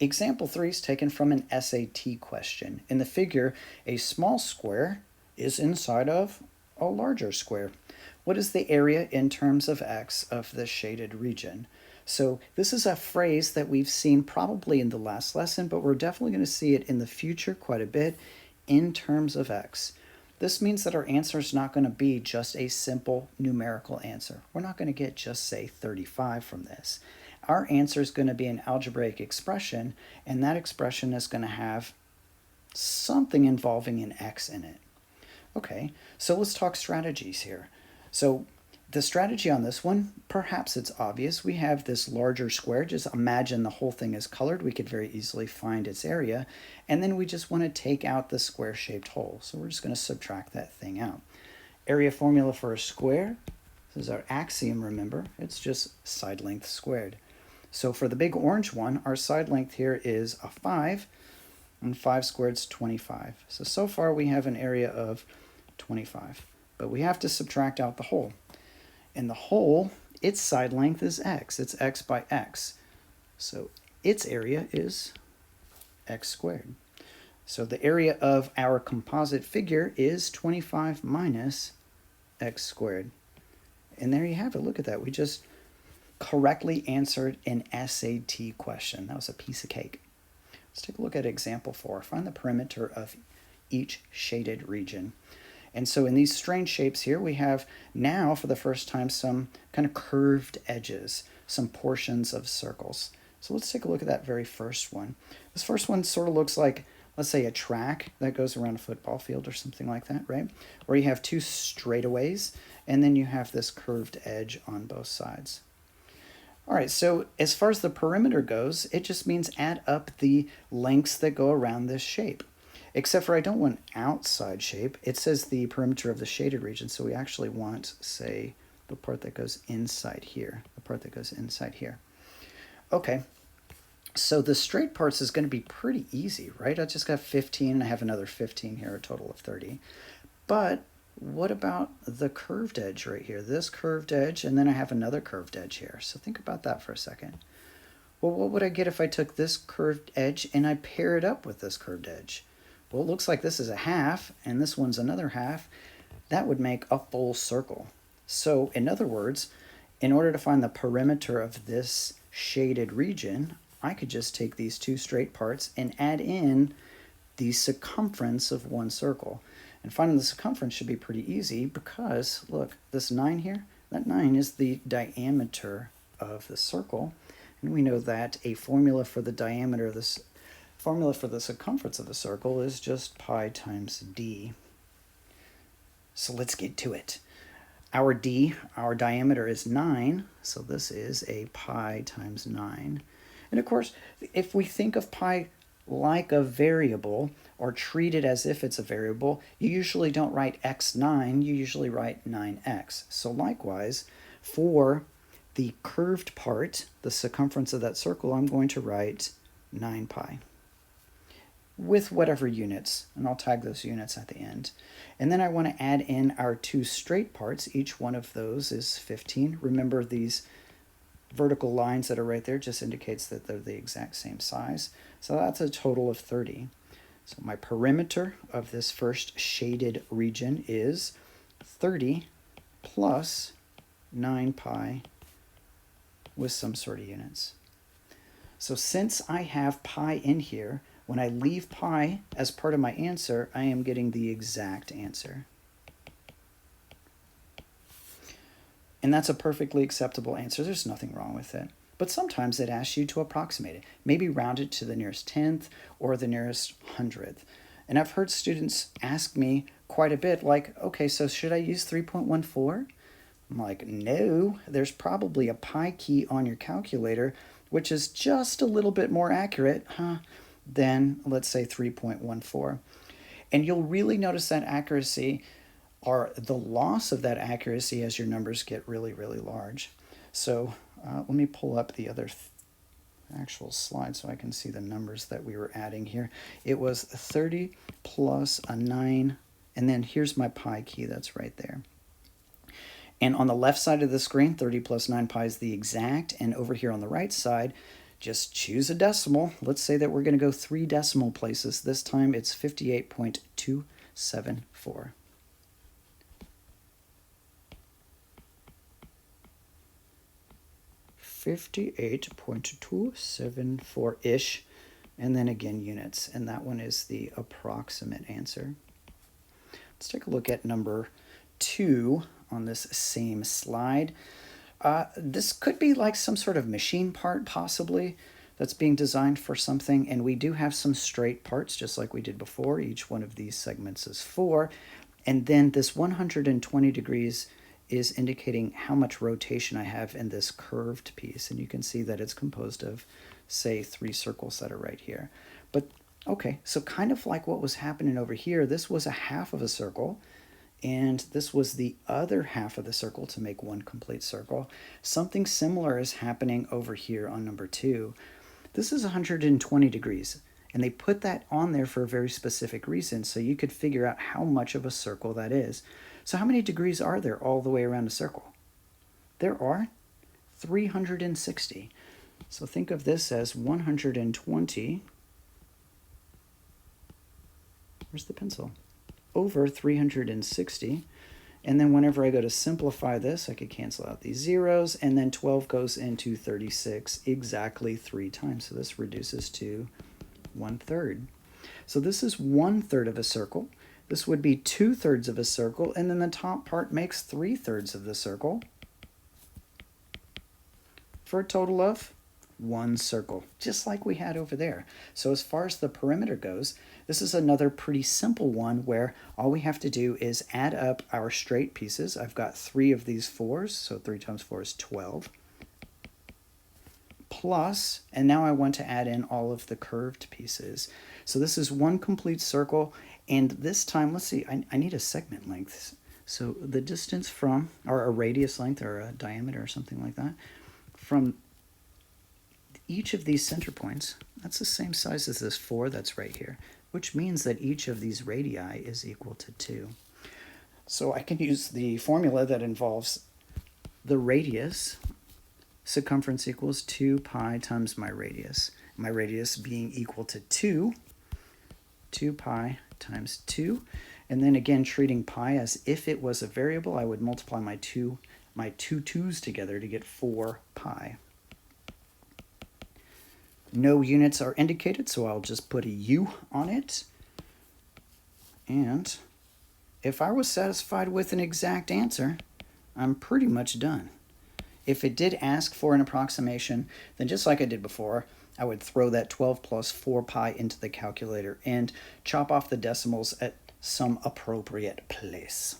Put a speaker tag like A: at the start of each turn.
A: Example 3 is taken from an SAT question. In the figure, a small square is inside of a larger square. What is the area in terms of x of the shaded region? So this is a phrase that we've seen probably in the last lesson, but we're definitely going to see it in the future quite a bit in terms of x. This means that our answer is not going to be just a simple numerical answer. We're not going to get just, say, 35 from this. Our answer is going to be an algebraic expression, and that expression is going to have something involving an x in it. Okay, so let's talk strategies here. So the strategy on this one, perhaps it's obvious. We have this larger square. Just imagine the whole thing is colored. We could very easily find its area. And then we just want to take out the square-shaped hole. So we're just going to subtract that thing out. Area formula for a square, this is our axiom, remember. It's just side length squared. So for the big orange one, our side length here is a 5, and 5 squared is 25. So far we have an area of 25. But we have to subtract out the hole. And the hole, its side length is x. It's x by x. So its area is x squared. So the area of our composite figure is 25 minus x squared. And there you have it. Look at that. We just correctly answered an SAT question. That was a piece of cake. Let's take a look at example 4. Find the perimeter of each shaded region. And so in these strange shapes here, we have now, for the first time, some kind of curved edges, some portions of circles. So let's take a look at that very first one. This first one sort of looks like, let's say, a track that goes around a football field or something like that, right? Where you have two straightaways, and then you have this curved edge on both sides. All right, so as far as the perimeter goes, it just means add up the lengths that go around this shape. Except for I don't want outside shape. It says the perimeter of the shaded region, so we actually want, say, the part that goes inside here, the part that goes inside here. Okay, so the straight parts is going to be pretty easy, right? I just got 15, and I have another 15 here, a total of 30. But what about the curved edge right here? This curved edge, and then I have another curved edge here. So think about that for a second. Well, what would I get if I took this curved edge and I pair it up with this curved edge? Well, it looks like this is a half, and this one's another half. That would make a full circle. So, in other words, in order to find the perimeter of this shaded region, I could just take these two straight parts and add in the circumference of one circle. And finding the circumference should be pretty easy because, look, this 9 here, that 9 is the diameter of the circle. And we know that a formula for the diameter of this formula for the circumference of the circle is just pi times d. So let's get to it. Our d, our diameter is 9, so this is a pi times 9. And of course, if we think of pi like a variable or treat it as if it's a variable, you usually don't write x9, you usually write 9x. So likewise, for the curved part, the circumference of that circle, I'm going to write 9 pi. With whatever units, and I'll tag those units at the end. And then I want to add in our two straight parts. Each one of those is 15. Remember, these vertical lines that are right there just indicates that they're the exact same size. So that's a total of 30. So my perimeter of this first shaded region is 30 plus 9 pi with some sort of units. So since I have pi in here, when I leave pi as part of my answer, I am getting the exact answer. And that's a perfectly acceptable answer. There's nothing wrong with it. But sometimes it asks you to approximate it. Maybe round it to the nearest 10th or the nearest 100th. And I've heard students ask me quite a bit, like, okay, so should I use 3.14? I'm like, no, there's probably a pi key on your calculator, which is just a little bit more accurate, than, let's say, 3.14. And you'll really notice that accuracy, or the loss of that accuracy, as your numbers get really, really large. So let me pull up the other actual slide so I can see the numbers that we were adding here. It was 30 plus a 9, and then here's my pi key that's right there. And on the left side of the screen, 30 plus 9 pi is the exact, and over here on the right side, just choose a decimal. Let's say that we're going to go 3 decimal places. This time it's 58.274. 58.274-ish, and then again units, and that one is the approximate answer. Let's take a look at number 2 on this same slide. This could be like some sort of machine part, possibly, that's being designed for something, and we do have some straight parts, just like we did before. Each one of these segments is 4, and then this 120 degrees is indicating how much rotation I have in this curved piece, and you can see that it's composed of, say, 3 circles that are right here. But okay, so kind of like what was happening over here, this was a half of a circle, and this was the other half of the circle to make one complete circle. Something similar is happening over here on number 2. This is 120 degrees, and they put that on there for a very specific reason, so you could figure out how much of a circle that is. So how many degrees are there all the way around a circle? There are 360. So think of this as 120, where's the pencil? Over 360. And then whenever I go to simplify this, I could cancel out these zeros, and then 12 goes into 36 exactly 3 times. So this reduces to 1/3. So this is 1/3 of a circle. This would be 2/3 of a circle, and then the top part makes 3/3 of the circle for a total of 1 circle, just like we had over there. So as far as the perimeter goes, this is another pretty simple one where all we have to do is add up our straight pieces. I've got 3 of these 4s, so 3 times 4 is 12. Plus, and now I want to add in all of the curved pieces. So this is 1 complete circle, and this time, let's see, I need a segment length. So the distance from, or a radius length, or a diameter, or something like that, from each of these center points, that's the same size as this 4 that's right here, which means that each of these radii is equal to 2. So I can use the formula that involves the radius, circumference equals 2 pi times my radius being equal to 2 pi times 2, and then again treating pi as if it was a variable, I would multiply my two 2's together to get 4 pi. No units are indicated, so I'll just put a U on it. And if I was satisfied with an exact answer, I'm pretty much done. If it did ask for an approximation, then just like I did before, I would throw that 12 plus 4 pi into the calculator and chop off the decimals at some appropriate place.